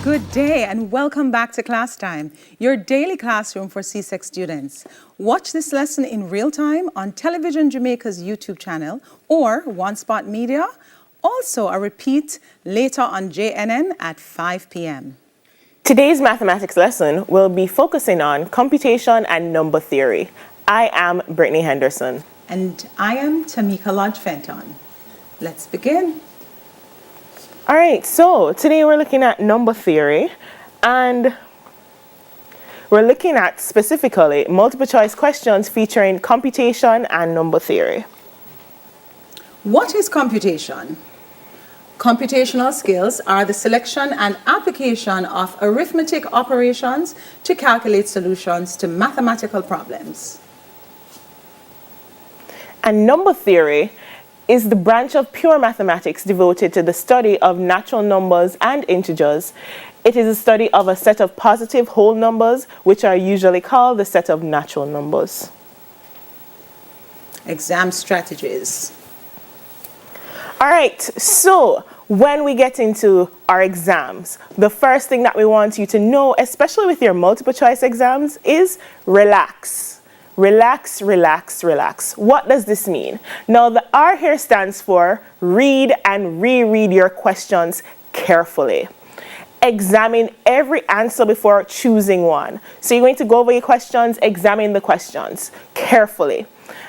Good day and welcome back to Class Time, your daily classroom for CSEC students. Watch this lesson in real time on Television Jamaica's YouTube channel or One Spot Media. Also a repeat later on JNN at 5 p.m. Today's mathematics lesson will be focusing on computation and number theory. I am Brittany Henderson. And I am Tamika Lodge-Fenton. Let's begin. All right, so today we're looking at number theory, and we're looking at specifically multiple choice questions featuring computation and number theory. What is computation? Computational skills are the selection and application of arithmetic operations to calculate solutions to mathematical problems. And number theory is the branch of pure mathematics devoted to the study of natural numbers and integers. It is a study of a set of positive whole numbers, which are usually called the set of natural numbers. Exam strategies. All right, so when we get into our exams, the first thing that we want you to know, especially with your multiple choice exams, is relax. Relax, relax, relax. What does this mean? Now, the R here stands for read and reread your questions carefully. Examine every answer before choosing one. So you're going to go over your questions, examine the questions carefully.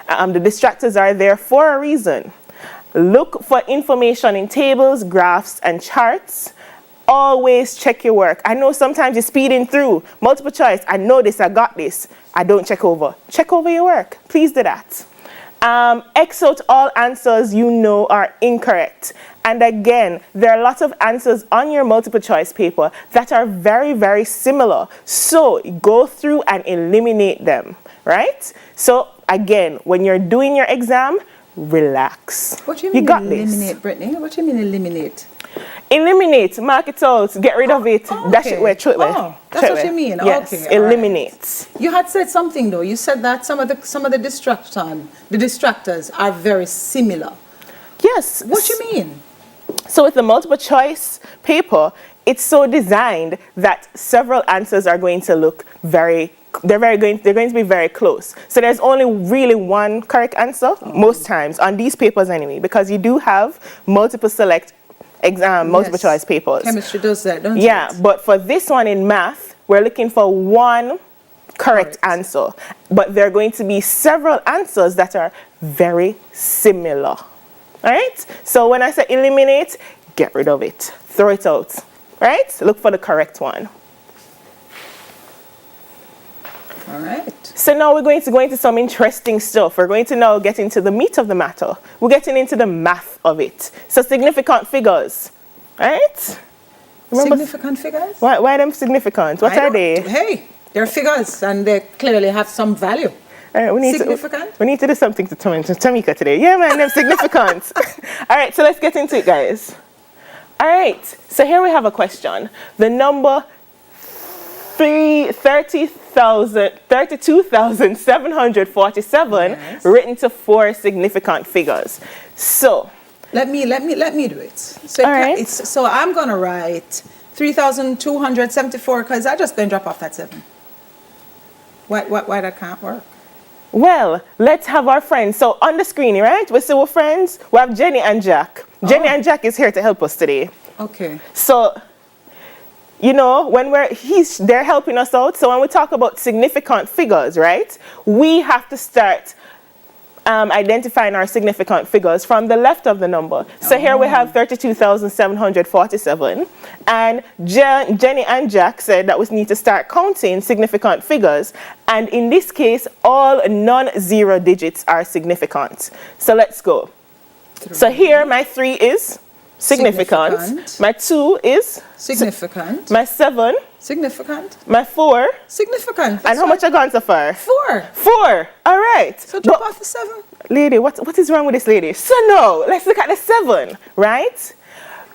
The distractors are there for a reason. Look for information in tables, graphs, and charts. Always check your work. I know sometimes you're speeding through multiple choice. I know this, I got this. I don't check over. Check over your work. Please do that. X out all answers you know are incorrect. And again, there are lots of answers on your multiple choice paper that are very, very similar. So go through and eliminate them, right? So again, when you're doing your exam, relax. What do you mean you got eliminate, this. Brittany? What do you mean eliminate? Eliminate, mark it out, get rid of it, okay. dash it away, throw it away. Oh, that's what you mean. Yes, Okay, eliminate. Right. You had said something though. You said that some of the distractors are very similar. Yes. What do you mean? So with the multiple choice paper, it's so designed that several answers are going to look they're going to be very close. So there's only really one correct answer most times on these papers anyway, because you do have multiple select multiple choice papers. Chemistry does that, don't it? Yeah, but for this one in math, we're looking for one correct answer. But there are going to be several answers that are very similar. All right? So when I say eliminate, get rid of it. Throw it out. Right? Look for the correct one. All right. So now we're going to go into some interesting stuff. We're going to now get into the meat of the matter. We're getting into the math of it. So significant figures, right? Remember, significant figures? Why are them significant? What are they? Hey, they're figures and they clearly have some value. All right, we need to do something to Tamika today. Yeah, man, they're significant. All right, so let's get into it, guys. All right, so here we have a question. The number 32,747 written to 4 significant figures. So let me do it. So, so I'm gonna write 3,274 because I just gonna drop off that 7. Why that can't work? Well, let's have our friends. So on the screen, right? We see our friends. We have Jenny and Jack. Jenny and Jack is here to help us today. Okay. So, you know, when they're helping us out. So when we talk about significant figures, right, we have to start identifying our significant figures from the left of the number. So here we have 32,747. And Jenny and Jack said that we need to start counting significant figures. And in this case, all non-zero digits are significant. So let's go. 3. So here my 3 is significant. My 2 is significant. My 7 significant. My 4 significant. And how much are gone so far? 4. 4. All right. So drop off the 7. Lady, what is wrong with this lady? So no, let's look at the 7, right?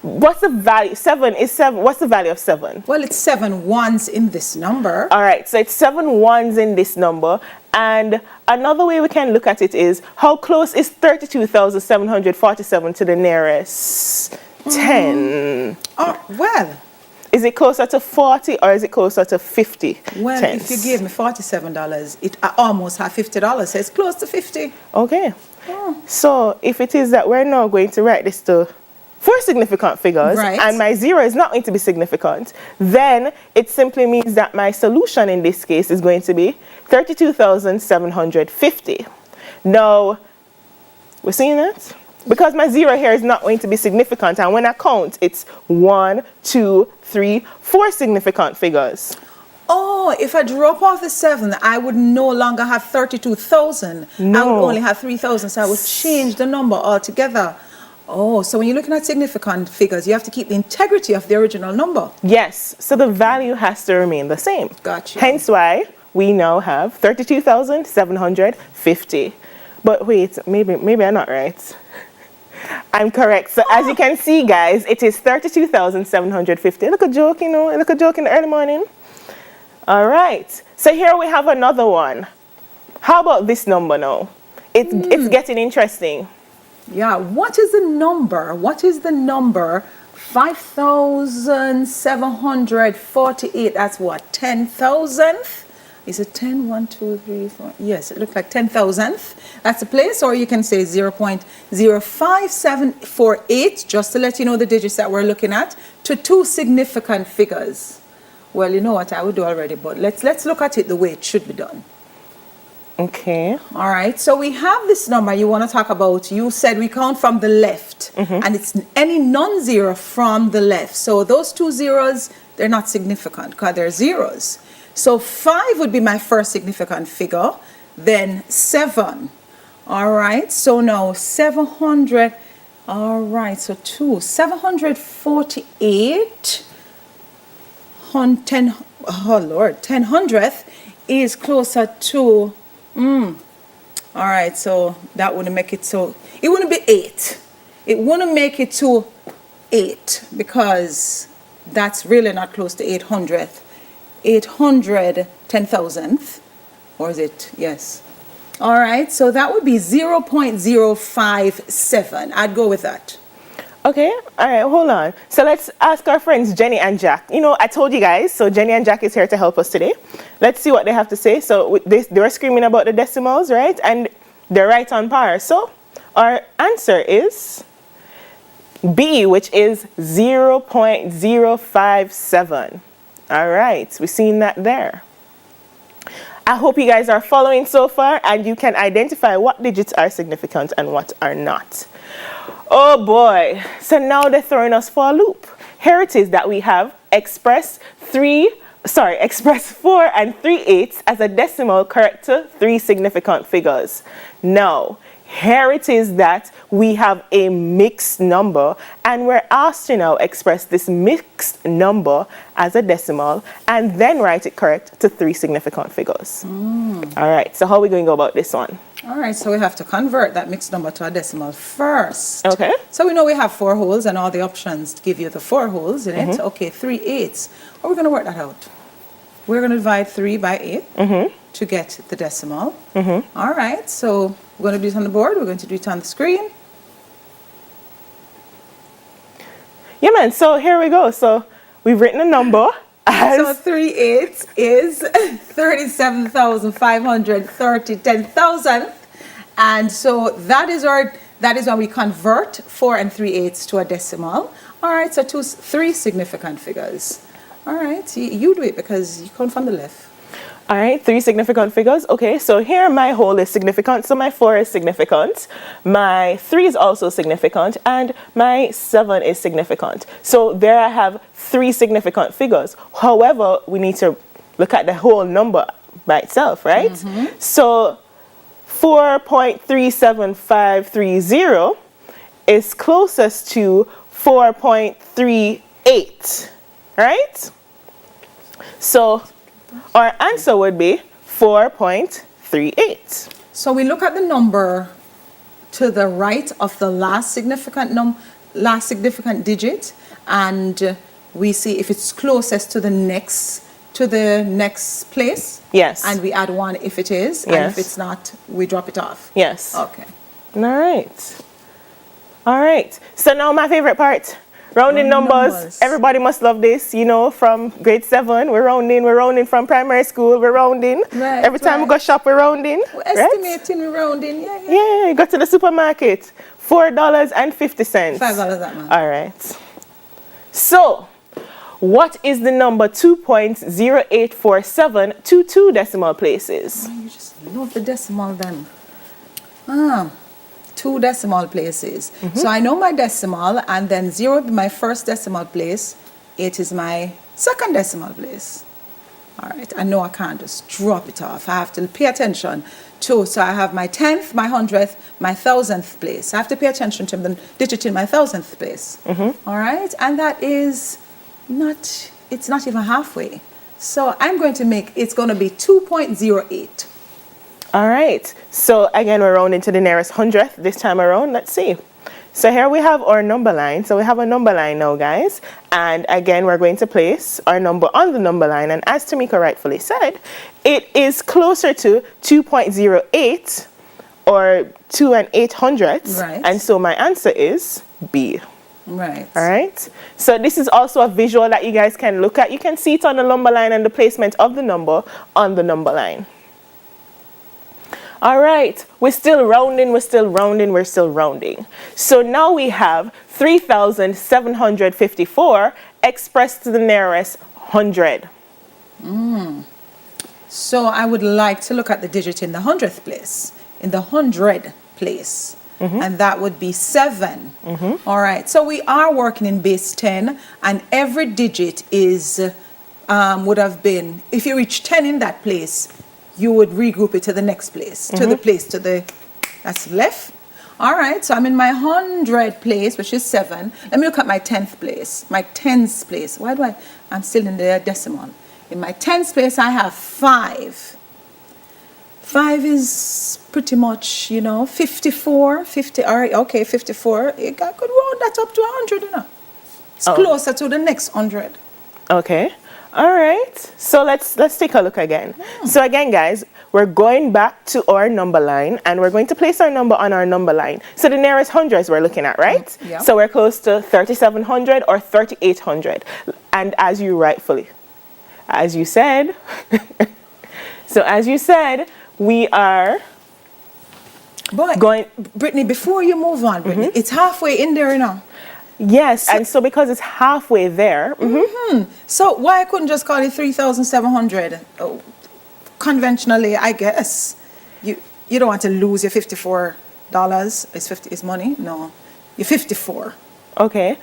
What's the value? 7 is 7. What's the value of 7? Well, it's 7 ones in this number. All right, so it's 7 ones in this number. And another way we can look at it is, how close is 32,747 to the nearest 10? Oh, well. Is it closer to 40 or is it closer to 50 Well, tenths? if you gave me $47, I almost have $50, so it's close to 50. Okay. Oh. So if it is that we're now going to write this to 4 significant figures, Right. and my 0 is not going to be significant, then it simply means that my solution in this case is going to be 32,750. Now, we're seeing that? Because my 0 here is not going to be significant, and when I count, it's 1, 2, 3, 4 significant figures. Oh, if I drop off the 7, I would no longer have 32,000. No. I would only have 3,000, so I would change the number altogether. Oh, so when you're looking at significant figures, you have to keep the integrity of the original number. Yes, so the value has to remain the same. Gotcha. Hence why we now have 32,750. But wait, maybe I'm not right. I'm correct. So as you can see, guys, it is 32,750. Look a joke, you know, look a joke in the early morning. All right. So here we have another one. How about this number now? It's getting interesting. Yeah, what is the number? What is the number? 5,748. That's what? 10,000th? Is it 10? 1, 2, 3, 4. Yes, it looks like 10,000th. That's the place, or you can say 0.05748, just to let you know the digits that we're looking at, to 2 significant figures. Well, you know what I would do already, but let's look at it the way it should be done. Okay. All right, so we have this number you want to talk about. You said we count from the left, and it's any non-zero from the left. So those 2 zeros, they're not significant because they're zeros. So 5 would be my first significant figure, then 7. All right, so now 700, all right, so 748, 10, oh Lord, 10/100th is closer to, all right, so that wouldn't make it so, it wouldn't be 8. It wouldn't make it to 8 because that's really not close to 800th. 800 10,000th, or is it? Yes. All right, so that would be 0.057. I'd go with that. Okay, all right, hold on. So let's ask our friends Jenny and Jack. You know, I told you guys, so Jenny and Jack is here to help us today. Let's see what they have to say. So they were screaming about the decimals, right? And they're right on par. So our answer is B, which is 0.057. All right, we've seen that there. I hope you guys are following so far and you can identify what digits are significant and what are not. Oh boy, so now they're throwing us for a loop. Here it is that we have express 4 and 3/8 as a decimal correct to 3 significant figures. Now, here it is that we have a mixed number and we're asked to now express this mixed number as a decimal and then write it correct to 3 significant figures. All right, so how are we going to go about this one? All right, so we have to convert that mixed number to a decimal first. Okay. So we know we have 4 wholes and all the options give you the 4 wholes in it. Okay, 3/8. How are we going to work that out? We're going to divide 3 by 8 to get the decimal. All right, so we're going to do it on the board. We're going to do it on the screen. Yeah, man, so here we go. So we've written a number as... So 3/8 is 37,530 10,000th. And so that is when we convert 4 and 3/8 to a decimal. All right, so 3 significant figures. All right, you do it because you come from the left. All right, 3 significant figures. Okay, so here my whole is significant. So my 4 is significant. My 3 is also significant. And my 7 is significant. So there I have 3 significant figures. However, we need to look at the whole number by itself, right? So 4.37530 is closest to 4.38, right? So our answer would be 4.38. So we look at the number to the right of the last significant digit, and we see if it's closest to the next place. Yes. And we add 1 if it is, and Yes. if it's not, we drop it off. Yes. Okay. All right. All right. So now my favorite part, Rounding numbers. Everybody must love this, you know, from grade 7. We're rounding from primary school, we're rounding. Right, Every time we go shop, we're rounding. We're estimating, we're rounding. Yeah, go to the supermarket. $4.50. $5 that month. All right. So, what is the number 2.0847 to 2 decimal places? You just love the decimal then. 2 decimal places. So I know my decimal, and then 0 is my first decimal place, 8 is my second decimal place. All right, I know I can't just drop it off. I have to pay attention to, so I have my 10th, my 100th, my 1000th place. I have to pay attention to the digit in my 1000th place. All right, and that is not, it's not even halfway. So I'm going to make, it's going to be 2.08. All right, so again, we're rounding to the nearest hundredth this time around. Let's see. So here we have our number line. So we have a number line now, guys. And again, we're going to place our number on the number line. And as Tamika rightfully said, it is closer to 2.08 or 2 800ths. Right. And so my answer is B. Right. All right. So this is also a visual that you guys can look at. You can see it on the number line and the placement of the number on the number line. All right, we're still rounding. So now we have 3,754 expressed to the nearest 100. So I would like to look at the digit in the 100th place, in the 100 place. And that would be 7. All right, so we are working in base 10, and every digit is, would have been, if you reach 10 in that place, you would regroup it to the next place, to the place to the, that's left. All right, so I'm in my 100 place, which is 7. Let me look at my 10th place, my 10th place. Why do I'm still in the decimal. In my 10th place, I have 5. 5 is pretty much, you know, 54, 50, all right, okay, 54. I could round that up to 100, you know. It's closer to the next 100. Okay. All right, so let's take a look again. So again, guys, we're going back to our number line, and we're going to place our number on our number line. So the nearest hundreds we're looking at, right? Yep. So we're close to 3,700 or 3,800. And as you said, we are going. Brittany, before you move on, Brittany, it's halfway in there, you know. Yes, and so because it's halfway there. So why I couldn't just call it 3,700? Oh, conventionally, I guess. You don't want to lose your $54. Is money? No. You're 54. Okay.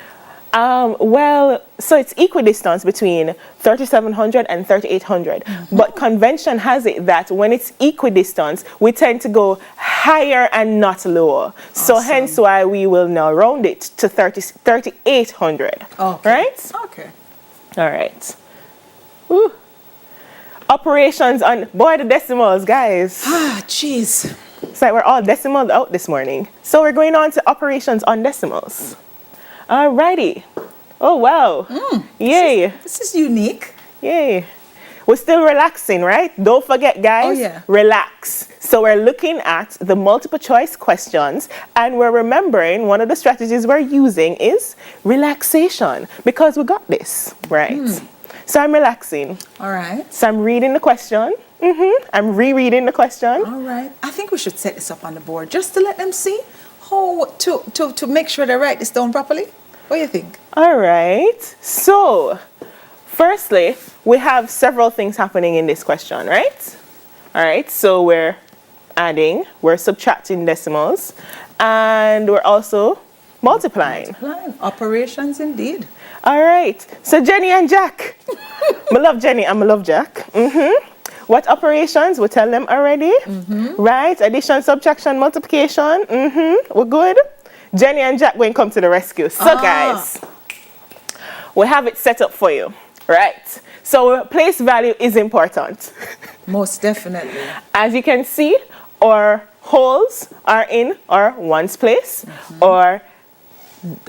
Well, so it's equidistance between 3,700 and 3,800. But convention has it that when it's equidistance, we tend to go higher and not lower. So Awesome. hence why we will now round it to 3,800. Okay. Right? Okay. All right. Woo. Operations on, boy, the decimals, guys. Ah, jeez. It's like we're all decimal out this morning. So we're going on to operations on decimals. Alrighty. Oh, wow. Yay. This is unique. Yay. We're still relaxing, right? Don't forget, guys. Oh, yeah. Relax. So we're looking at the multiple choice questions, and we're remembering one of the strategies we're using is relaxation, because we got this, right? So I'm relaxing. All right. So I'm reading the question. I'm rereading the question. All right. I think we should set this up on the board just to let them see how to make sure they write this down properly. What do you think? All right. So, firstly, we have several things happening in this question, right? All right. So we're adding, we're subtracting decimals, and we're also multiplying. Operations, indeed. All right. So Jenny and Jack. I love Jenny and I love Jack. What operations? We tell them already. Right? Addition, subtraction, multiplication. We're good. Jenny and Jack going to come to the rescue. So guys, we have it set up for you. Right? So place value is important. Most definitely. As you can see, our wholes are in our ones place, or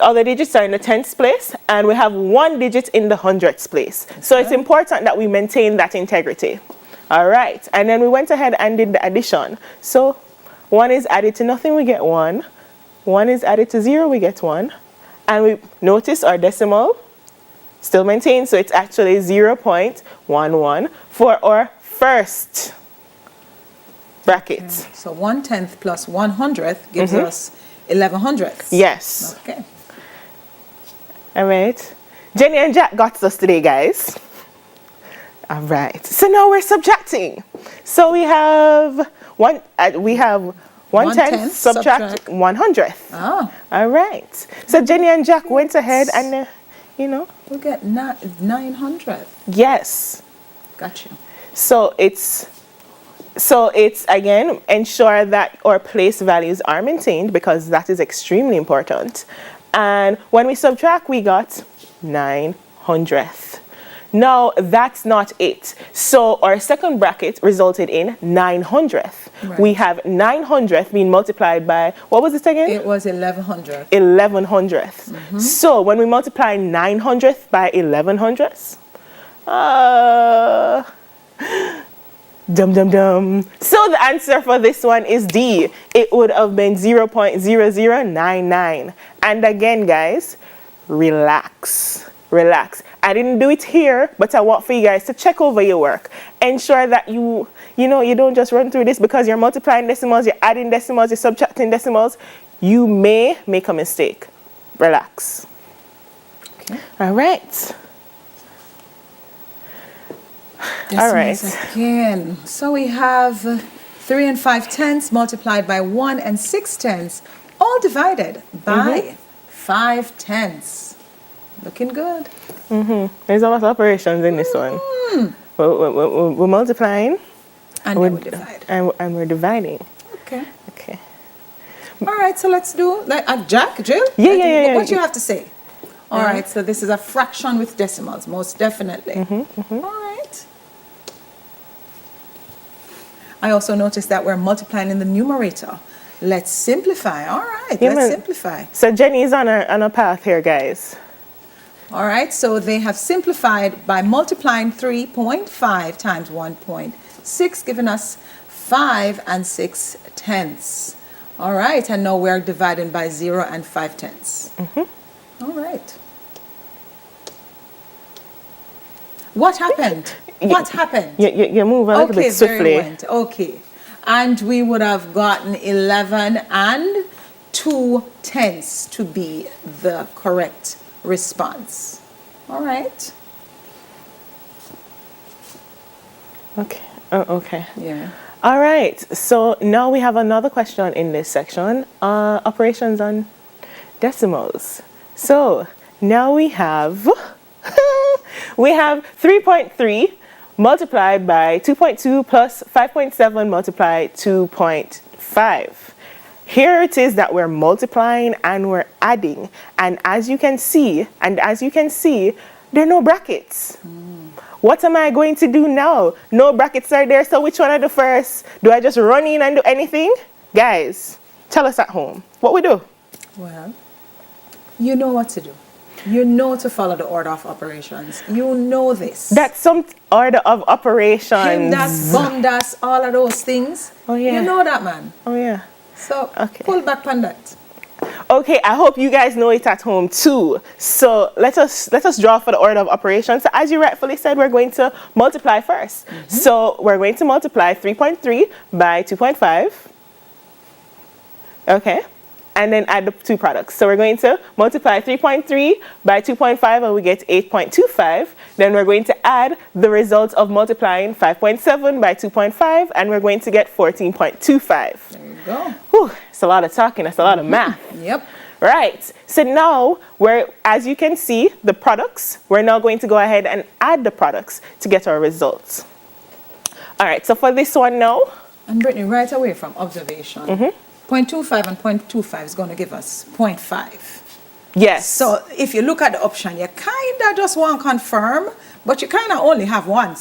other digits are in the tenths place, and we have one digit in the hundredths place. So it's important that we maintain that integrity. All right, and then we went ahead and did the addition. So 1 is added to nothing, we get 1. 1 is added to 0, we get 1. And we notice our decimal still maintained, so it's actually 0.11 for our first bracket. Okay. So 1/10 plus 1/100th gives us 11/100ths. Yes. Okay. All right. Jenny and Jack got us today, guys. All right. So now we're subtracting. So we have 1/10 subtract 1/100th. Ah. All right. So Jenny and Jack went ahead and, we get 900th. yes. Got you. So it's again, ensure that our place values are maintained because that is extremely important. And when we subtract, we got 900th. Now, that's not it. So our second bracket resulted in 900th. Right. We have 900th being multiplied by, what was it again? It was 1100th. 1100th. So when we multiply 900th by 1100th, dum dum dum. So the answer for this one is D. It would have been 0.0099. And again, guys, relax. Relax. I didn't do it here, but I want for you guys to check over your work. Ensure that you don't just run through this because you're multiplying decimals, you're adding decimals, you're subtracting decimals. You may make a mistake. Relax. Okay. All right. All right. Again. So we have 3 5/10 multiplied by 1 6/10, all divided by 5/10. Looking good. There's a lot of operations in this one. We're multiplying. And then we divide. And we're dividing. Okay. Okay. All right, so let's do, Jack, Jill? Yeah. What do you have to say? All right, so this is a fraction with decimals, most definitely. All right. I also noticed that we're multiplying in the numerator. Let's simplify. All right, let's simplify. So Jenny is on a path here, guys. All right, so they have simplified by multiplying 3.5 times 1.6, giving us 5 6/10. All right, and now we're dividing by 0 5/10. All right. What happened? What happened? You move a little bit swiftly. Okay. And we would have gotten 11 2/10 to be the correct response. All right. Okay. Oh, okay. Yeah. All right. So now we have another question in this section. Operations on decimals. So now we have 3.3 multiplied by 2.2 plus 5.7 multiplied 2.5. Here it is that we're multiplying and we're adding. And as you can see, there are no brackets. What am I going to do now? No brackets are there, so which one I do first? Do I just run in and do anything? Guys, tell us at home. What we do? Well, you know what to do. You know to follow the order of operations. You know this. That's some order of operations. Him das, bum das, all of those things. Oh, yeah. You know that, man. Oh, yeah. So, Okay. pull back on that. Okay, I hope you guys know it at home too. So let us draw for the order of operations. So as you rightfully said, we're going to multiply first. So we're going to multiply 3.3 by 2.5. Okay. And then add the two products. So we're going to multiply 3.3 by 2.5 and we get 8.25. Then we're going to add the result of multiplying 5.7 by 2.5 and we're going to get 14.25. There you go. Whew, it's a lot of talking, that's a lot of math. Yep. Right, so now as you can see, the products, we're now going to go ahead and add the products to get our results. All right, so for this one now. And Brittany, right away from observation, 0.25 and 0.25 is going to give us 0.5. Yes. So if you look at the option, you kind of just want to confirm, but you kind of only have one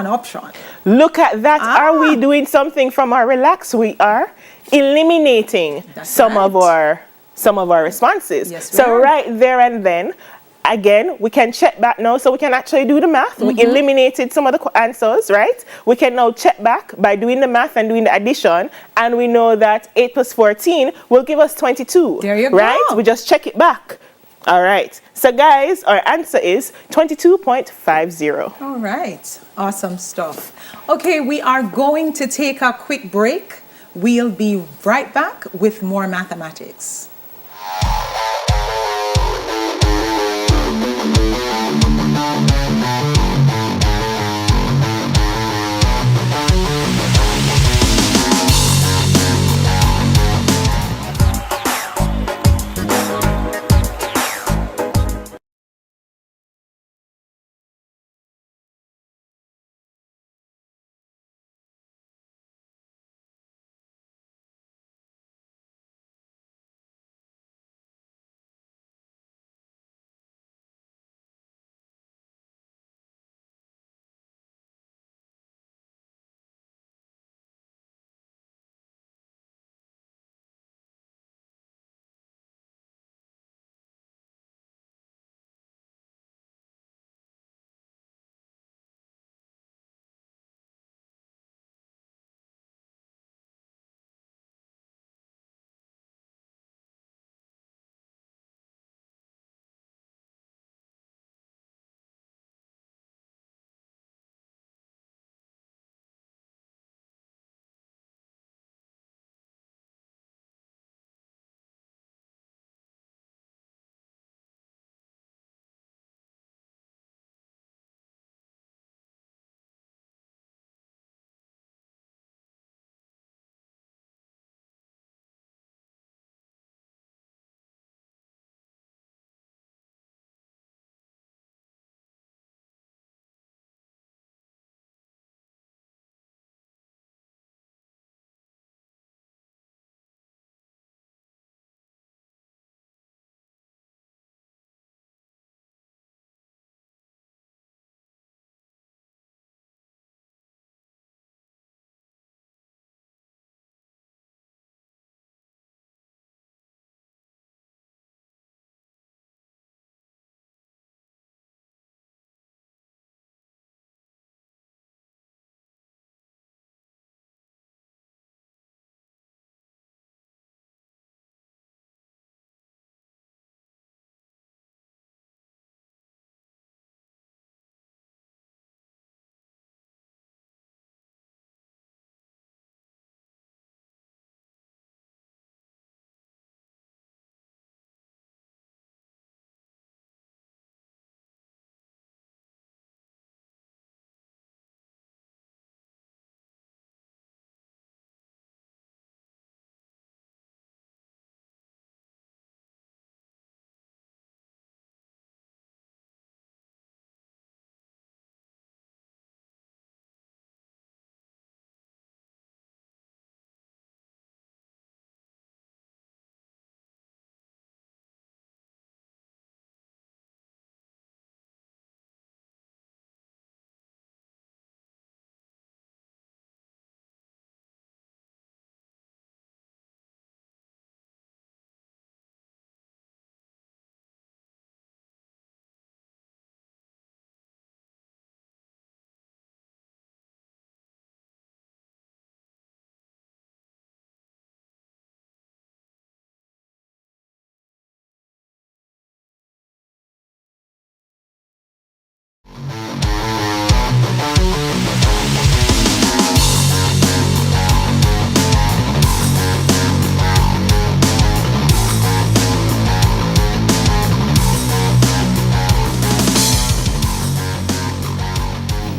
option. Look at that. Are we doing something from our relax? We are eliminating some of our responses. Yes, so right there and then, again, we can check back now, so we can actually do the math. We eliminated some of the answers, right? We can now check back by doing the math and doing the addition, and we know that 8 plus 14 will give us 22. There you right? go. We just check it back. All right. So guys, our answer is 22.50. All right. Awesome stuff. Okay, we are going to take a quick break. We'll be right back with more mathematics.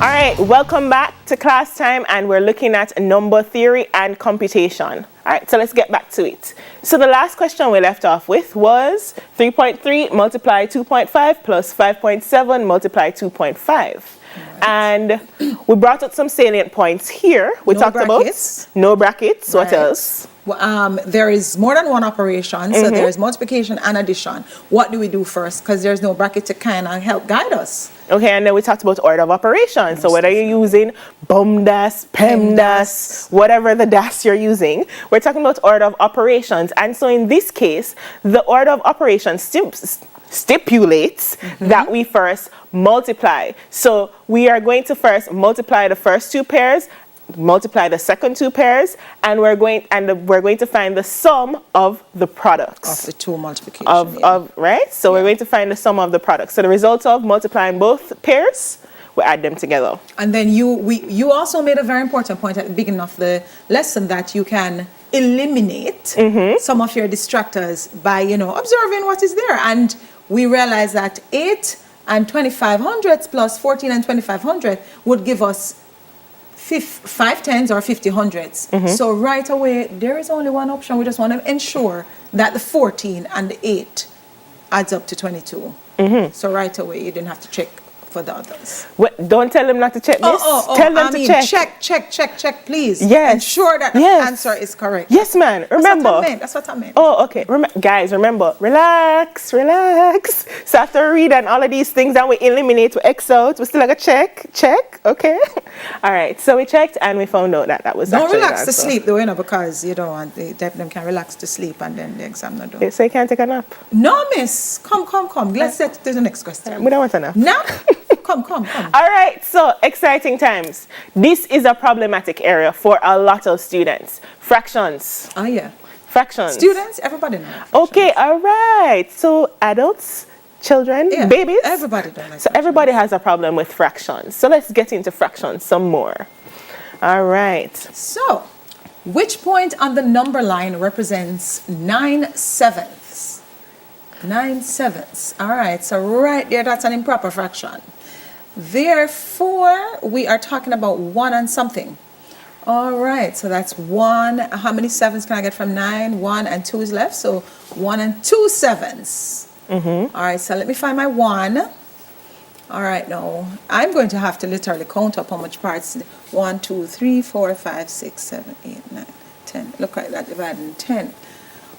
All right, welcome back to class time, and we're looking at number theory and computation. All right, so let's get back to it. So the last question we left off with was 3.3 multiply 2.5 plus 5.7 multiply 2.5. Right. And we brought up some salient points here. We talked brackets. About no brackets. Right. What else? Well, there is more than one operation, so there is multiplication and addition. What do we do first? Because there's no bracket to kind of help guide us. Okay, and then we talked about order of operations. So whether you're using BOMDAS, PEMDAS, whatever the DAS you're using, we're talking about order of operations. And so in this case, the order of operations stipulates that we first multiply. So we are going to first multiply the first two pairs multiply the second two pairs, and we're going to find the sum of the products. Of the two multiplication. Right? So we're going to find the sum of the products. So the result of multiplying both pairs, we add them together. And then you also made a very important point at the beginning of the lesson that you can eliminate some of your distractors by, observing what is there. And we realize that 8 and 2500 plus 14 and 2500 would give us 5 tens or 50 hundreds. So right away, there is only one option. We just want to ensure that the 14 and the 8 adds up to 22. So right away, you didn't have to check for the others. Don't tell them not to check this. Tell them to check. Check, please. Yes. Ensure that the answer is correct. Yes, man. Remember. That's what I meant. Oh, okay. Guys, remember. Relax. So after we read and all of these things and we eliminate, we X out, we still like a check. Okay. All right. So we checked and we found out that was Don't actually relax to sleep though, because you don't want them can relax to sleep and then the exam not done. So you can't take a nap? No, miss. Come. Let's get to the next question. We don't want a nap. Nap? Come. All right, so exciting times. This is a problematic area for a lot of students. Fractions. Oh, yeah. Fractions. Students, everybody knows. Okay, all right. So adults, children, babies. Everybody does. So everybody has a problem with fractions. So let's get into fractions some more. All right. So, which point on the number line represents 9/7? 9/7. All right, so right there, that's an improper fraction. Therefore, we are talking about 1 and something. All right, so that's 1. How many 7s can I get from 9? 1 and 2 is left, so 1 and 2 7s. All right, so let me find my 1. All right, now I'm going to have to literally count up how much parts. 1, 2, 3, 4, 5, 6, 7, 8, 9, 10. Look like that dividing 10.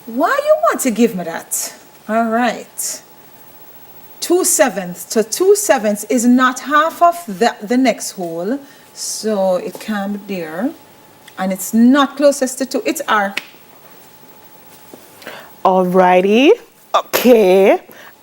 Why you want to give me that? All right. 2/7. So 2/7 is not half of the next whole. So it can be there. And it's not closest to 2. It's R. Alrighty. Okay.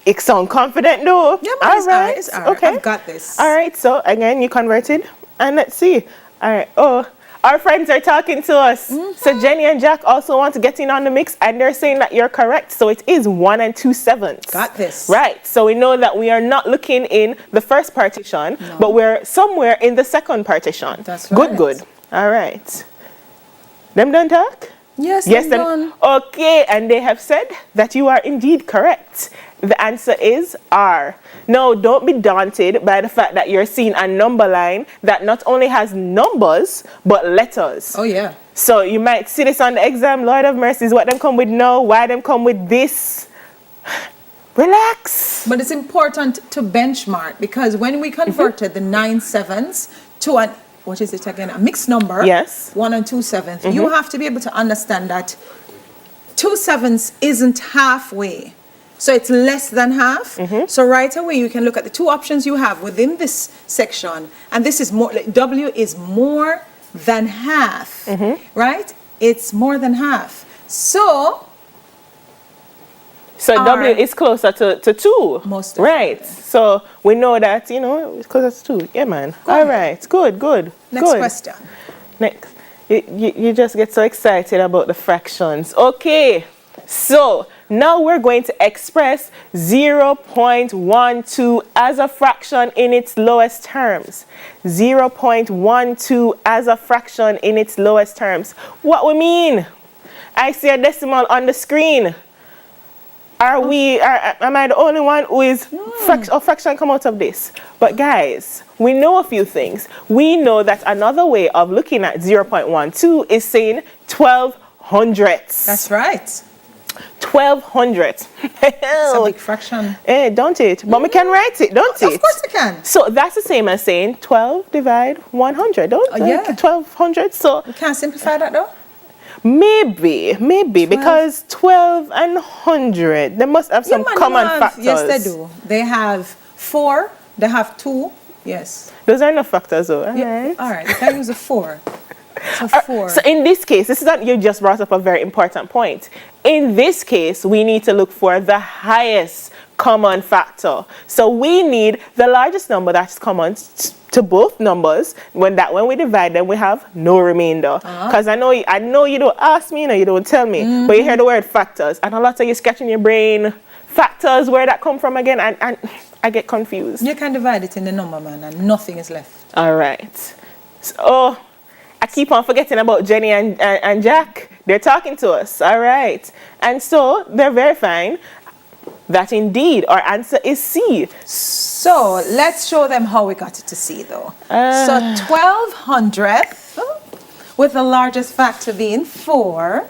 It sounds confident though. Yeah, but it's R. Okay. I've got this. All right. So again, you converted. And let's see. All right. Oh, our friends are talking to us. So Jenny and Jack also want to get in on the mix, and they're saying that you're correct. So it is 1 and 2/7. Got this. Right. So we know that we are not looking in the first partition, but we're somewhere in the second partition. That's right. Good. All right. Them done talk? Yes, them done. Okay, and they have said that you are indeed correct. The answer is R. Now, don't be daunted by the fact that you're seeing a number line that not only has numbers, but letters. Oh, yeah. So you might see this on the exam. Lord of mercy, is what them come with now? Why them come with this? Relax. But it's important to benchmark, because when we converted the 9/7 to an, what is it again? A mixed number. Yes. 1 and 2/7. You have to be able to understand that 2/7 isn't halfway. So it's less than half. So right away you can look at the two options you have within this section, and this is more, W is more than half, right? It's more than half. So W is closer to 2. Most definitely. Right. So we know that, it's closer to 2. Yeah, man. All right. Good. Next question. Next. You just get so excited about the fractions. Okay. So now we're going to express 0.12 as a fraction in its lowest terms. 0.12 as a fraction in its lowest terms. What we mean? I see a decimal on the screen. Am I the only one who is fraction come out of this? But guys, we know a few things. We know that another way of looking at 0.12 is saying 12 hundredths. That's right. 12 hundredths. It's a big fraction. Don't it? But we can write it, don't it? Of course we can. So that's the same as saying 12 divide 100, don't it? Yeah. 12 hundred. So we can't simplify that though? Maybe, because 12 and 100, they must have some common factors. Yes, they do. They have 4, they have 2. Yes. Those are enough factors though. Yeah. All right, we can use a 4. So 4. So in this case, this is that you just brought up a very important point. In this case, we need to look for the highest common factor. So we need the largest number that's common to both numbers. When we divide them, we have no remainder. Because I know you don't ask me, you don't tell me, but you hear the word factors, and a lot of you scratching your brain. Factors, where that come from again, and I get confused. You can divide it in the number, man, and nothing is left. All right. So I keep on forgetting about Jenny and Jack. They're talking to us. All right. And so they're verifying that indeed our answer is C. So let's show them how we got it to C, though. So 1200th, with the largest factor being 4.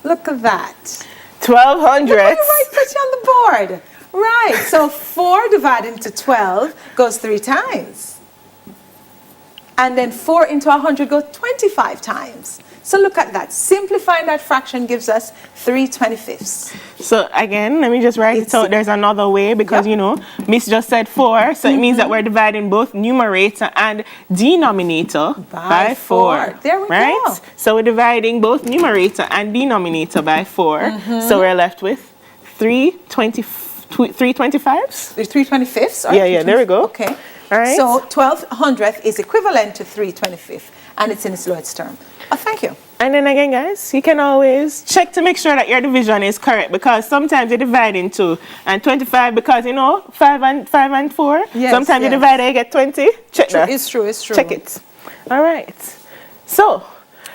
Look at that. 1200. Look, you write pretty on the board. Right, so 4 divided into 12 goes 3 times. And then 4 into 100 goes 25 times. So look at that. Simplifying that fraction gives us 3/25. So again, let me just write it out. There's another way because, Miss just said 4. So it means that we're dividing both numerator and denominator by 4. There we go. So we're dividing both numerator and denominator by 4. So we're left with 3/25. 3/25. Yeah, there we go. Okay. All right. So 1200th is equivalent to 3/25, and it's in its lowest term. Oh, thank you. And then again, guys, you can always check to make sure that your division is correct, because sometimes you divide in 2 and 25 because 5 and 4. Yes, sometimes you divide and you get 20. Check that. It's true. Check it. All right. So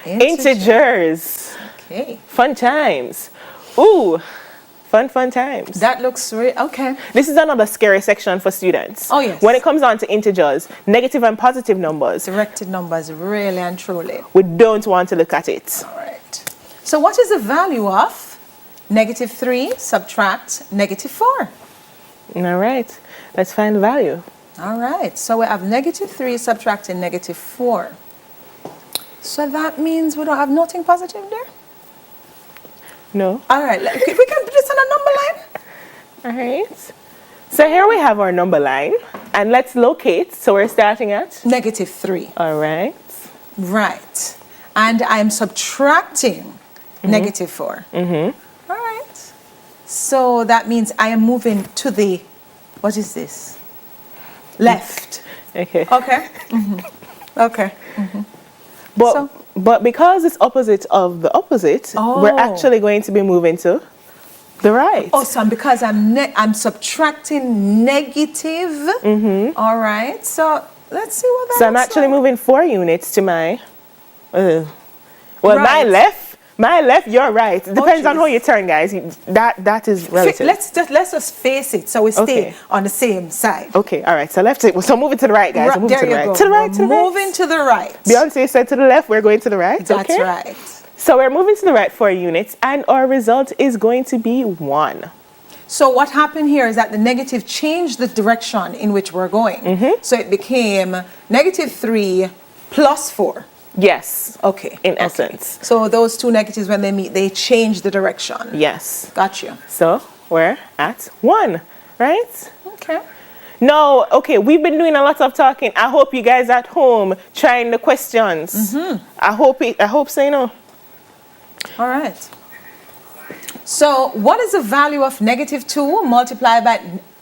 integers. Okay. Fun times. Ooh. Fun times. That looks okay. This is another scary section for students. Oh, yes. When it comes down to integers, negative and positive numbers, Directed numbers, really and truly. we don't want to look at it. All right. So what is the value of -3 subtract -4? All right. Let's find the value. All right. So we have -3 subtracting -4. So that means we don't have nothing positive there? No. All right. We can put this on a number line. All right. So here we have our number line, and let's locate. So we're starting at -3. All right. Right. And I'm subtracting -4. All right. So that means I am moving to the, what is this? Left. Okay. Okay. Okay. But because it's opposite of the opposite, we're actually going to be moving to the right. Awesome, because I'm subtracting negative. All right. So let's see what that is. So I'm actually moving 4 units to my, Right. my left, your right. It depends on how you turn, guys. That is relative. Let's just face it, so we stay on the same side. Okay, all right. So so moving to the right, guys. Moving to the right. Go. To the right, to the right. Moving to the right. Beyonce said to the left, we're going to the right. That's okay? right. So we're moving to the right 4 units, and our result is going to be 1. So what happened here is that the negative changed the direction in which we're going. So it became -3 plus 4. Yes. Okay. In essence. So those two negatives, when they meet, they change the direction. Yes. Got you. So we're at 1, right? Okay. No, okay, we've been doing a lot of talking. I hope you guys at home trying the questions. I hope so, All right. So what is the value of -2 multiplied by,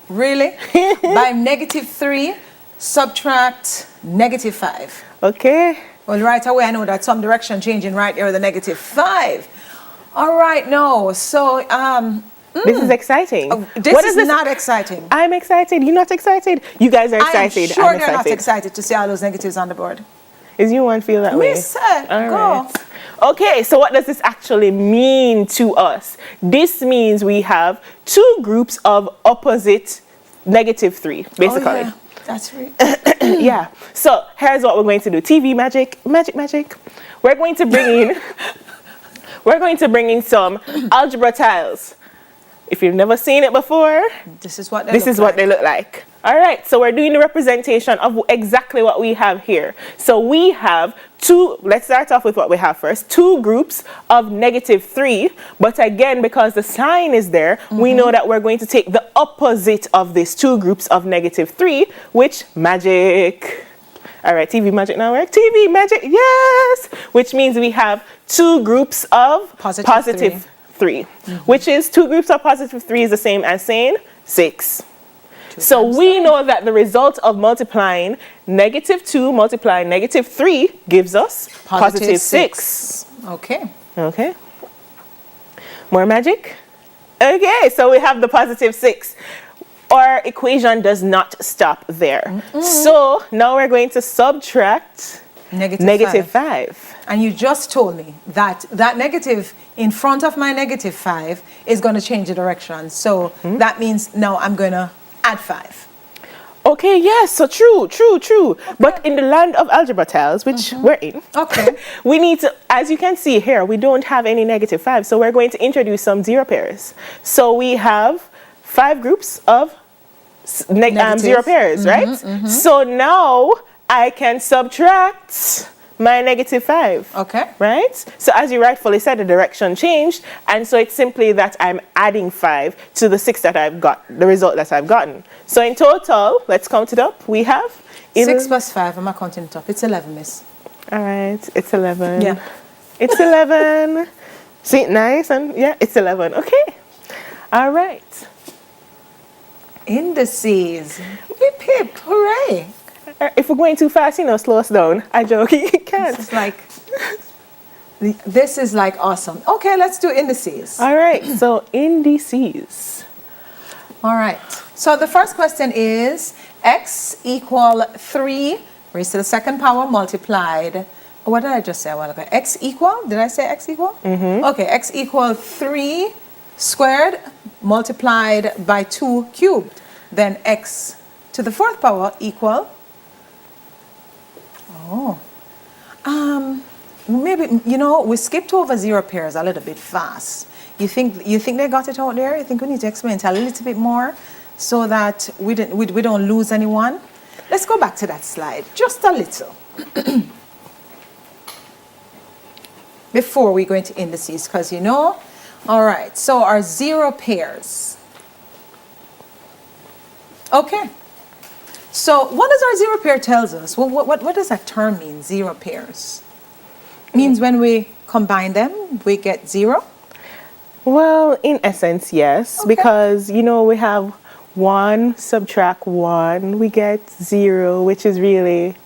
really? By -3 subtract -5. Okay. Well, right away I know that some direction changing right there with the -5. All right, no. So this is exciting. This is not exciting. I'm excited. You're not excited. You guys are excited. I'm sure I'm they're not excited to see all those negatives on the board. Is you one feel that way? Miss said, go. Right. Okay, so what does this actually mean to us? This means we have 2 groups of opposite -3, basically. Oh, yeah. That's right. Yeah. So here's what we're going to do. TV magic. We're going to bring in some algebra tiles. If you've never seen it before, this is what they look like. All right, so we're doing the representation of exactly what we have here. So we have 2, let's start off with what we have first, 2 groups of -3, but again, because the sign is there, we know that we're going to take the opposite of these 2 groups of -3, which magic. All right, TV magic now work. TV magic, yes! Which means we have two groups of Positive 3. Which is 2 groups of positive 3 is the same as saying 6. So we know that the result of multiplying -2 multiplying -3 gives us positive 6. Okay. Okay. More magic? Okay, so we have the positive 6. Our equation does not stop there. So now we're going to subtract negative 5. And you just told me that that negative in front of my -5 is going to change the direction. So that means now I'm going to add 5. Okay, yes, so true. Okay. But in the land of algebra tiles, which we're in, okay, we need to, as you can see here, we don't have any -5. So we're going to introduce some 0 pairs. So we have 5 groups of 0 pairs, right? So now I can subtract my -5. Okay. Right? So as you rightfully said, the direction changed. And so it's simply that I'm adding 5 to the 6 that I've got, the result that I've gotten. So in total, let's count it up. We have 6 plus 5, I'm not counting it up. It's 11, miss. All right, it's 11. Yeah. It's 11. See, nice, and yeah, it's 11. Okay. All right. Indices. Hip hip, hooray. If we're going too fast, slow us down. I joke, you can't. This is like awesome. Okay, let's do indices. All right, so indices. All right. So the first question is x equal 3 raised to the second power multiplied. What did I just say a while ago? X equal? Did I say x equal? Okay, x equal 3 squared multiplied by 2 cubed. Then x to the 4th power equal. Maybe, we skipped over 0 pairs a little bit fast. You think they got it out there? You think we need to explain it a little bit more so that we don't lose anyone? Let's go back to that slide, just a little. Before we go into indices, because all right, so our 0 pairs. Okay. So what does our 0 pair tells us? Well, what does that term mean, 0 pairs? Means when we combine them, we get 0? Well, in essence, yes. Okay. Because, we have 1 subtract 1, we get 0, which is really,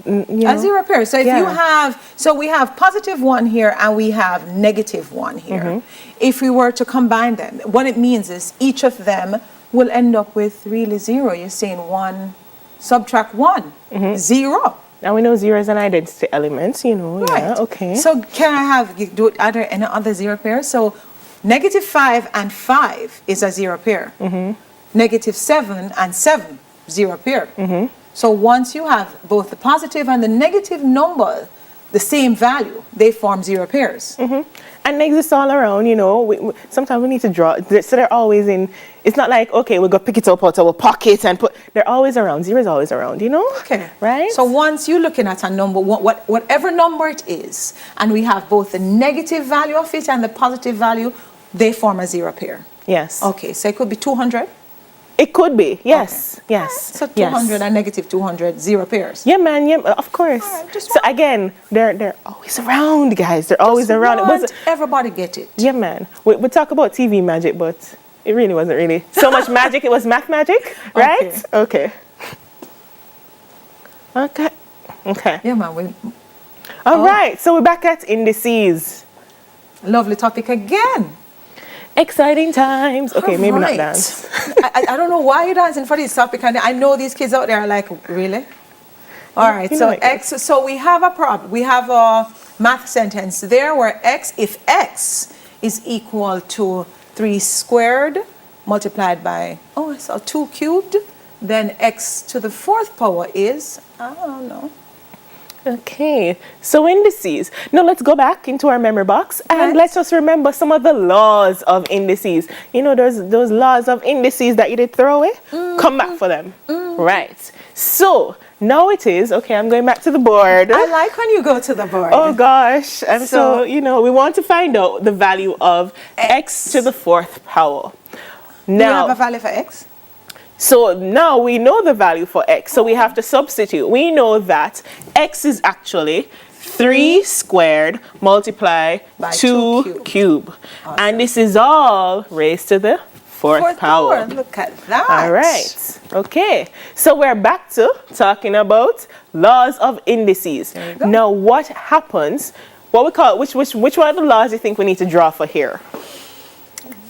a 0 pair. So if you have, we have positive 1 here and we have -1 here. If we were to combine them, what it means is each of them will end up with really 0. You're saying 1 subtract 1, 0. Now we know 0 is an identity element, Right. Yeah, okay. So are there any other 0 pairs? So -5 and 5 is a 0 pair. -7 and 7, 0 pair. So once you have both the positive and the negative number, the same value, they form 0 pairs. And they exist all around, sometimes we need to draw, so they're always in, it's not like, okay, we'll go pick it up out of our pocket and they're always around, 0 is always around, Okay. Right? So once you're looking at a number, whatever number it is, and we have both the negative value of it and the positive value, they form a 0 pair. Yes. Okay, so it could be 200? It could be, yes, okay. yes. So 200 and -200, 0 pairs. Yeah, man, yeah, of course. So again, they're always around, guys. They're always around. It wasn't everybody get it. Yeah, man. We talk about TV magic, but it really wasn't really so much magic. It was math magic, right? Okay. Yeah, man. All right, so we're back at indices. Lovely topic again. Exciting times. Okay, maybe not dance. I don't know why you're dancing for this topic, and I know these kids out there are like, really? All right, so X, so we have a problem. We have a math sentence there where if X is equal to 3 squared multiplied by, 2 cubed, then X to the 4th power is, I don't know. Okay, so indices. Now let's go back into our memory box and let us remember some of the laws of indices. Those laws of indices that you did throw away? Come back for them. Right. So now it is, okay, I'm going back to the board. I like when you go to the board. Oh gosh. And so we want to find out the value of x to the 4th power. Now, do you have a value for x? So now we know the value for x, so we have to substitute. We know that x is actually 3 squared multiplied by 2 cubed. Awesome. And this is all raised to the fourth power. Look at that. All right. Okay. So we're back to talking about laws of indices. Now what happens, what we call, which one of the laws do you think we need to draw for here?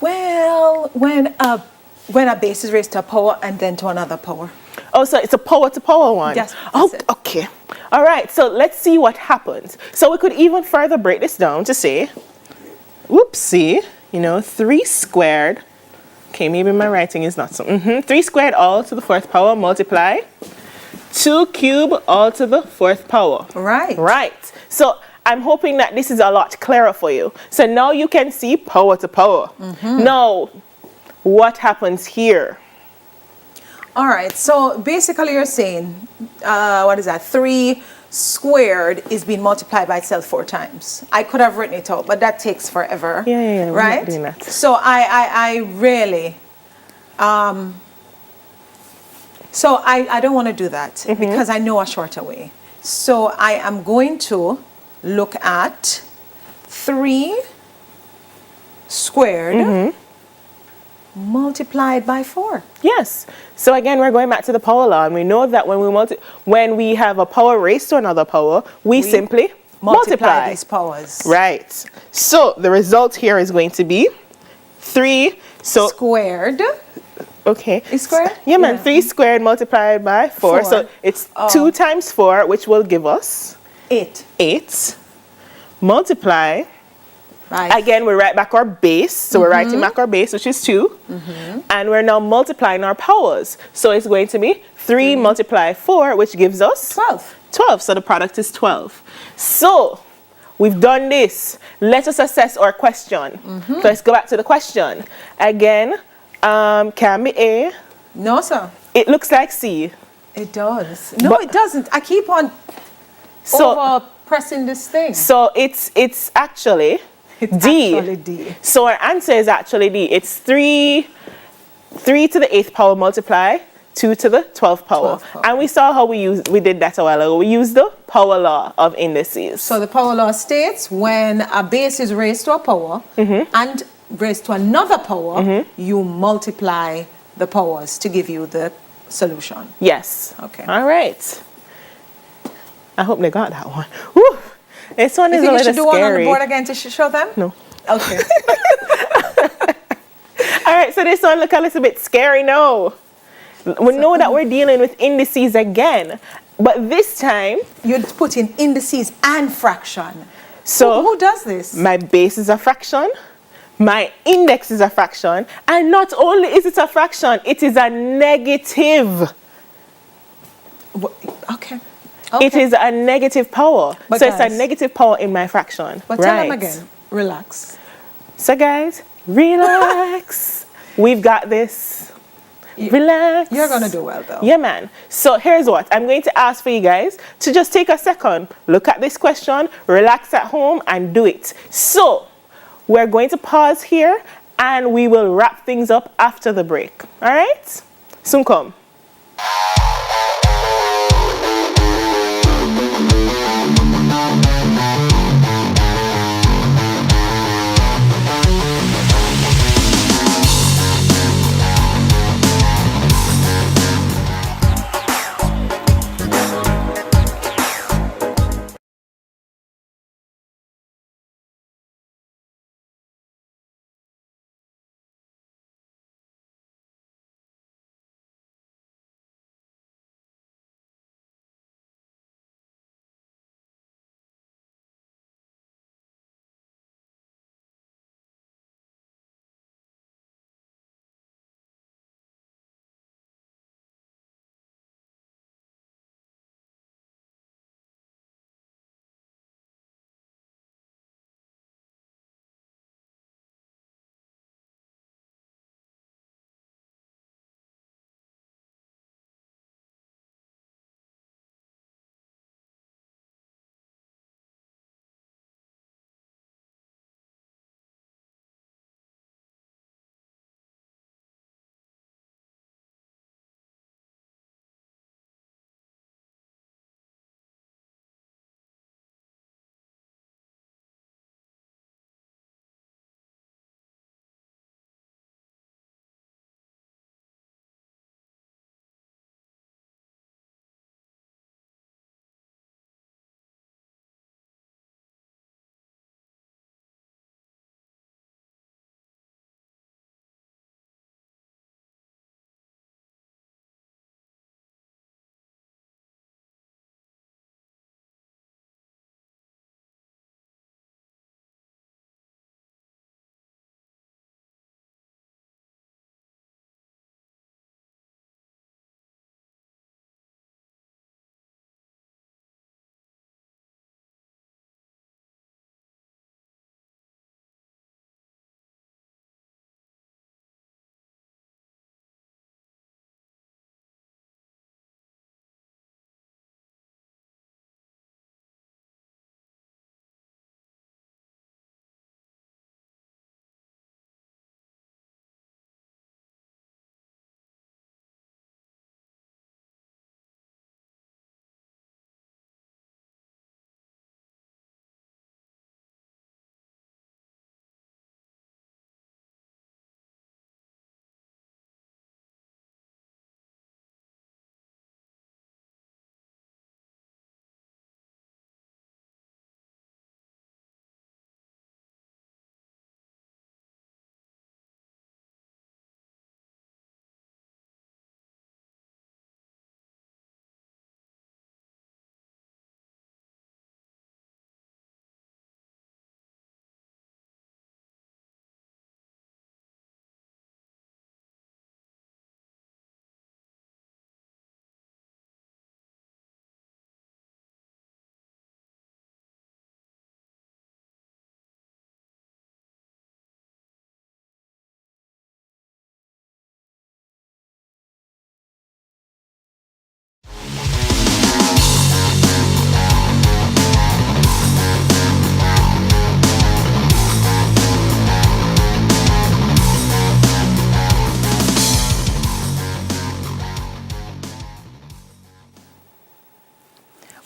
Well, when a base is raised to a power and then to another power. Oh, so it's a power to power one? Yes. Oh, okay. All right, so let's see what happens. So we could even further break this down to say, whoopsie, 3 squared. Okay, maybe my writing is not so. 3 squared all to the fourth power multiply 2 cubed all to the fourth power. Right. Right. So I'm hoping that this is a lot clearer for you. So now you can see power to power. Now, what happens here? All right, so basically you're saying, what is that? 3 squared is being multiplied by itself 4 times. I could have written it out, but that takes forever. Yeah, right? We're not doing that. So I really, so I don't want to do that because I know a shorter way. So I am going to look at 3 squared multiplied by 4. Yes. So again, we're going back to the power law, and we know that when we have a power raised to another power, we simply multiply these powers. Right. So the result here is going to be 3 squared. Okay. Is squared? Yeah, man. 3 squared multiplied by 4. So it's 2 times 4, which will give us 8. 8. Multiply. Right. Again, we write back our base. So we're writing back our base, which is 2. And we're now multiplying our powers. So it's going to be 3 multiply 4, which gives us 12. 12. So the product is 12. So we've done this. Let us assess our question. So let's go back to the question. Again, can be A. No, sir. It looks like C. It does. No, it doesn't. I keep on over pressing this thing. So it's actually D. Actually D. So our answer is actually D. It's 3 to the 8th power multiply 2 to the 12th power. And we saw how we did that a while ago. We used the power law of indices. So the power law states when a base is raised to a power and raised to another power, you multiply the powers to give you the solution. Yes. Okay. All right. I hope they got that one. Woo. This one is a little scary. You should do one on the board again to show them? No. Okay. All right, so this one look a little bit scary now. We know that we're dealing with indices again, but this time you'd put in indices and fraction. So who does this? My base is a fraction, my index is a fraction, and not only is it a fraction, it is a negative. Okay. It is a negative power. But so guys, it's a negative power in my fraction. But tell them again, relax. So guys, relax. We've got this. Relax. You're going to do well though. Yeah, man. So here's what. I'm going to ask for you guys to just take a second, look at this question, relax at home and do it. So we're going to pause here and we will wrap things up after the break. All right? Soon come.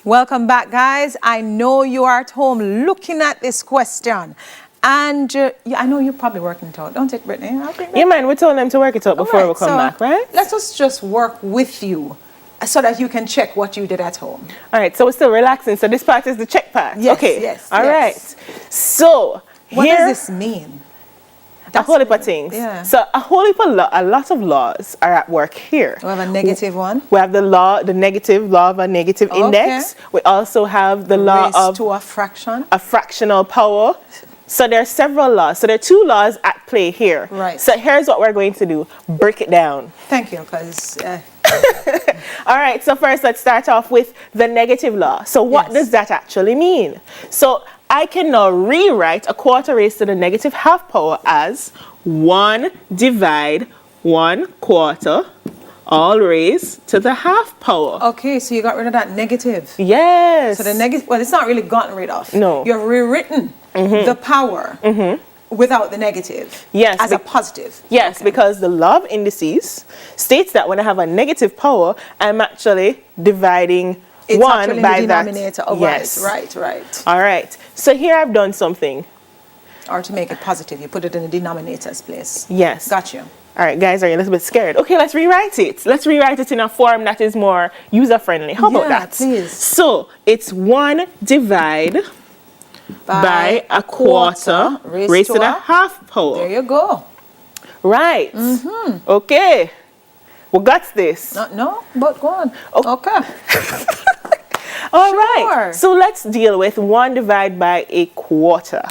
Welcome back, guys. I know you are at home looking at this question. And I know you're probably working it out, don't it, Brittany? Yeah, man, we told them to work it out before we come back, right? Let us just work with you so that you can check what you did at home. All right, so we're still relaxing. So this part is the check part. Yes, okay. yes. All right. So what here, does this mean? A whole heap of things. Yeah. So a whole heap of a lot of laws are at work here. We have a negative one. We have the negative law of a negative index. We also have the law Raised of to a fraction. a fractional power. So there are several laws. So there are two laws at play here. Right. So here's what we're going to do. Break it down. Thank you, because... All right, so first let's start off with the negative law. So what does that actually mean? So I can now rewrite a quarter raised to the negative half power as 1 divide 1/4 all raised to the half power. Okay, so you got rid of that negative. Yes. So the negative, well, it's not really gotten rid of. No. You've rewritten the power without the negative. Yes. As a positive. Yes, Okay. because the law of indices states that when I have a negative power, I'm actually dividing It's 1 actually by the that. denominator. Oh, Yes. right. All right. So here I've done something. Or to make it positive, you put it in the denominator's place. Yes. Got you. All right, guys, are you a little bit scared? Okay, let's rewrite it. Let's rewrite it in a form that is more user-friendly. How about that? Please. So it's 1 divide by a quarter raised to the half power. There you go. Right. Okay. We got this. No, but go on. Oh. Okay. All Sure. right. So let's deal with 1 divided by a quarter.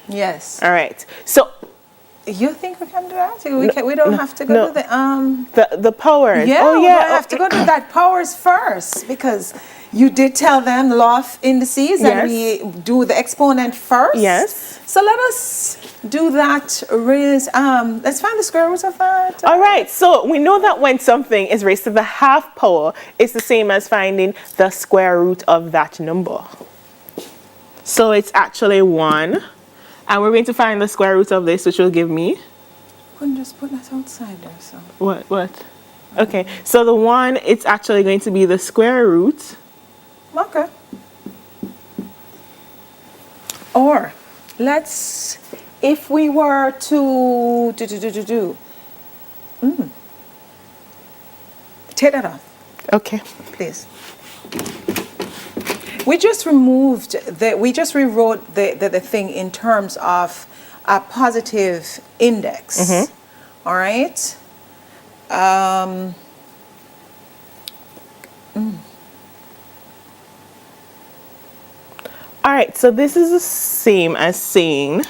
Yes. All right. So You think we can do that? We don't have to go to the powers. Yeah, oh, we're yeah. gonna have to go to that powers first, because you did tell them the law of indices and we do the exponent first. Yes. So let us do that. Let's find the square root of that. All right, so we know that when something is raised to the half power, it's the same as finding the square root of that number. So it's actually 1, and we're going to find the square root of this, which will give me... Couldn't just put that outside there, so. What? Okay, so the 1, it's actually going to be the square root. Okay. Or, let's, if we were to take that off. Okay. Please. We just rewrote the thing in terms of a positive index. All right. All right, so this is the same as saying,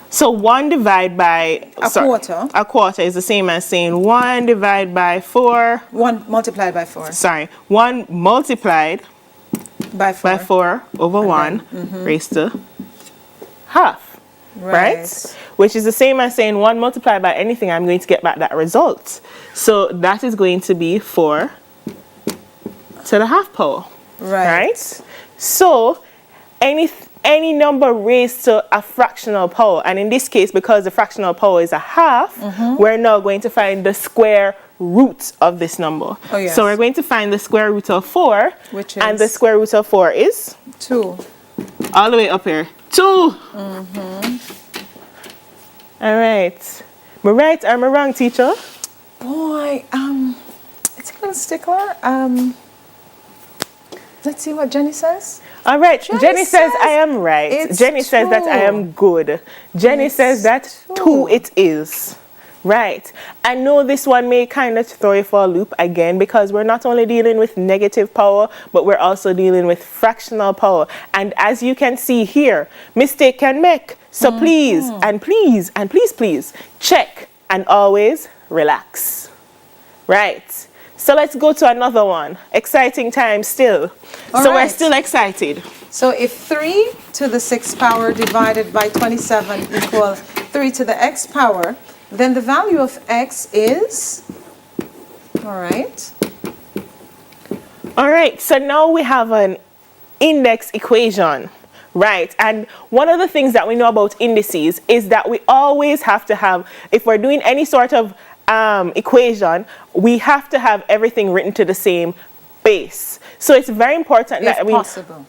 so 1 divided by a quarter is the same as saying 1 divided by 4. 1 multiplied by 4. Sorry, 1 multiplied by 4 over 1 raised to half, right? Which is the same as saying 1 multiplied by anything, I'm going to get back that result. So that is going to be 4 to the half power. Right. So any number raised to a fractional power, and in this case, because the fractional power is a half, we're now going to find the square root of this number. Oh, yes. So we're going to find the square root of 4, which is, and the square root of 4 is 2. All the way up here. 2. All right. Am I right or am I wrong, teacher? Boy, it's a little stickler. Let's see what Jenny says. All right. Jenny says I am right. Jenny says that I am good. Jenny says that 2 it is. Right. I know this one may kind of throw you for a loop again, because we're not only dealing with negative power, but we're also dealing with fractional power. And as you can see here, mistake can make. So please, and please, and please, check and always relax. Right. So let's go to another one. Exciting time still. We're still excited. So if 3 to the 6th power divided by 27 equal 3 to the x power, then the value of x is, all right. All right, so now we have an index equation, right? And one of the things that we know about indices is that we always have to have, if we're doing any sort of equation, we have to have everything written to the same base. So it's very important that possible.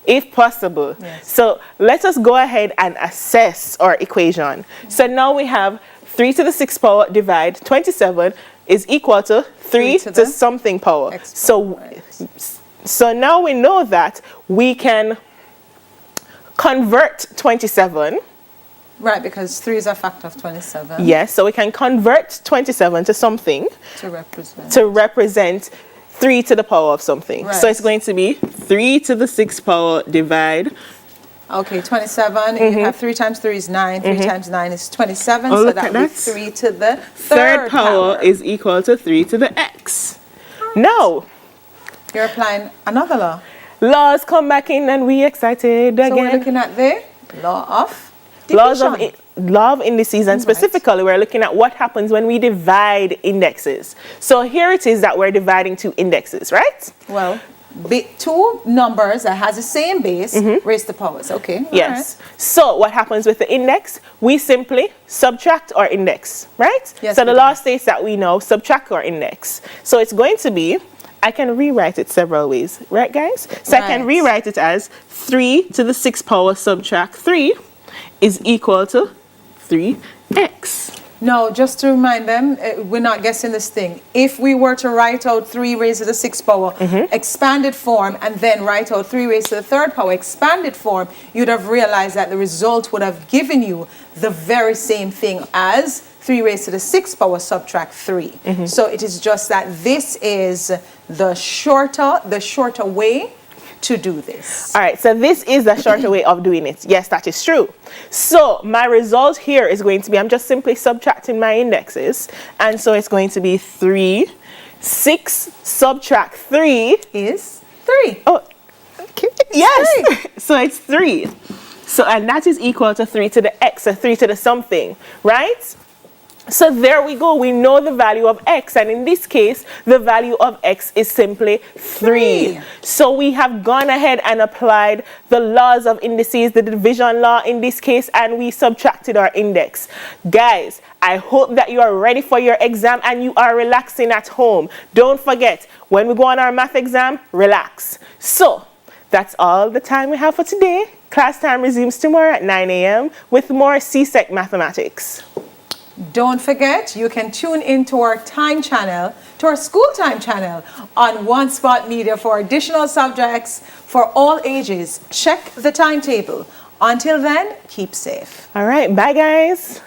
if possible. Yes. So let us go ahead and assess our equation. So now we have 3 to the 6th power divide 27 is equal to 3 to something power. So now we know that we can convert 27. Right, because 3 is a factor of 27. Yes, so we can convert 27 to something. To represent 3 to the power of something. Right. So it's going to be 3 to the 6th power divide. Okay, 27. You have 3 times 3 is 9. 3 times 9 is 27. So that would be 3 to the third power is equal to 3 to the x. Right. Now, you're applying another law. Laws come back in and we excited again. So we're looking at the law of division. Law of indices, and specifically we're looking at what happens when we divide indexes. So here it is that we're dividing 2 indexes, right? Well, 2 numbers that has the same base, raise the powers. Okay. Yes. Right. So what happens with the index? We simply subtract our index, right? Yes, so the law states that we now subtract our index. So it's going to be, I can rewrite it several ways, right guys? So I can rewrite it as 3 to the 6th power subtract 3 is equal to 3x. No, just to remind them, we're not guessing this thing. If we were to write out 3 raised to the 6th power, expanded form, and then write out 3 raised to the 3rd power, expanded form, you'd have realized that the result would have given you the very same thing as 3 raised to the 6th power subtract 3. So it is just that this is the shorter way to do this. All right, so this is the shorter way of doing it. Yes, that is true. So my result here is going to be, I'm just simply subtracting my indexes. And so it's going to be 3. 6 subtract 3 is 3. Oh, okay. Yes. 3. So it's 3. So, and that is equal to 3 to the x, or 3 to the something, right? So there we go. We know the value of x, and in this case, the value of x is simply 3. So we have gone ahead and applied the laws of indices, the division law in this case, and we subtracted our index. Guys, I hope that you are ready for your exam and you are relaxing at home. Don't forget, when we go on our math exam, relax. So that's all the time we have for today. Class time resumes tomorrow at 9 a.m. with more CSEC mathematics. Don't forget, you can tune into our time channel, to our school time channel on One Spot Media for additional subjects for all ages. Check the timetable. Until then, keep safe. All right, bye guys.